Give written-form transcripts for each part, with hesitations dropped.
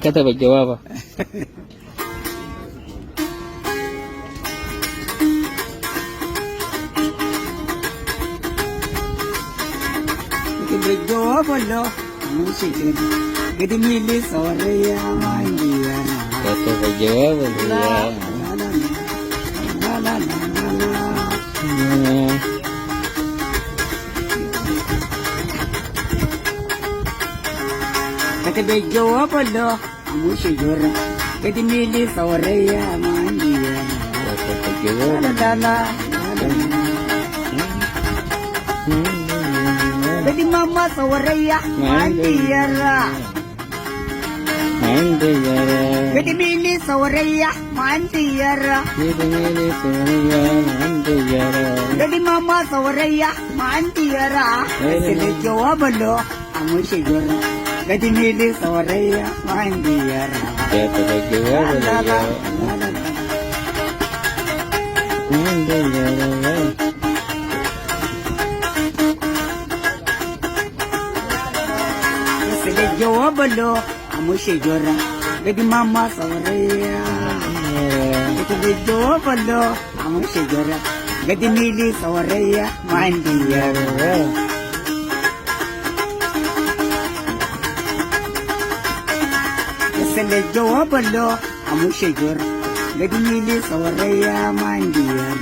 كتب الجواب. كتب الجواب ولا مش كده قد ميلي صوريا ما عندي انا كتب الجواب لا ولا لا لا لا لا كتب الجواب ولا مش جرة قد ميلي صوريا ما عندي انا كتب الجواب. لا لا قد ماما صوريا ما عندي يرا عندي جرى. قد ميلي صوريا ما عندي يرا يدميلي سوريا عندي جرى. قد ماما صوريا ما عندي يرا بس الجواب له مش جرة قد ميلي صوريا ما عندي يرا كتب الجواب لا لا ولا لا لا عندي جرى. بس الجواب له مش جرة قد ماما صوريا قد الجواب له مش جرة قد ميلي صوريا ما عندي يرا بس الجواب له مش جرة قد ميلي صوريا ما عندي يرا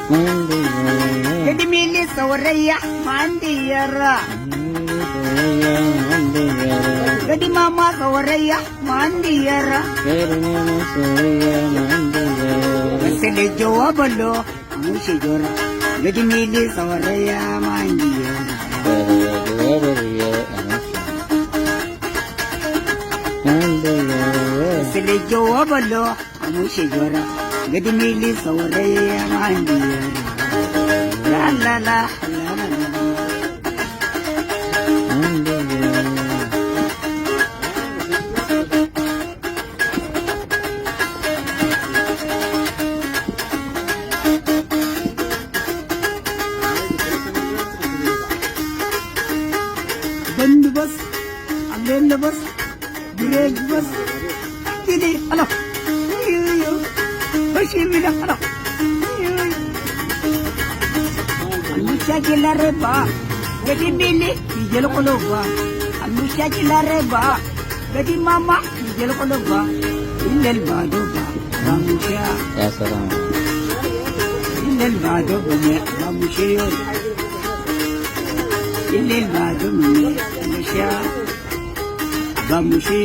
عندي جرى. قد ميلي صوريا ما عندي يرا عندي جرى. قد ماما صوريا ما عندي يرا كرمنا سوريا عندي جرى. بس الجواب له مش جرة قد ميلي صوريا ما عندي يرا كتب الجواب عندي جرى. بس الجواب له مش جرة قد ميلي صوريا ما عندي يرا لا لا لا لا لا لا عندي جرى. बंद बस अगेंद बस ब्रेक बस किदी अलो यो बशी मिला अलो अनुषा रे बा गदी मिली जल को लो बा अनुषा रे बा गदी मामा जल को लो बा इल्ल बादो बा रामुषा يا سلام. इल्ल बादो बने रामुषे इल्ल बादो बने अनुषा रामुषे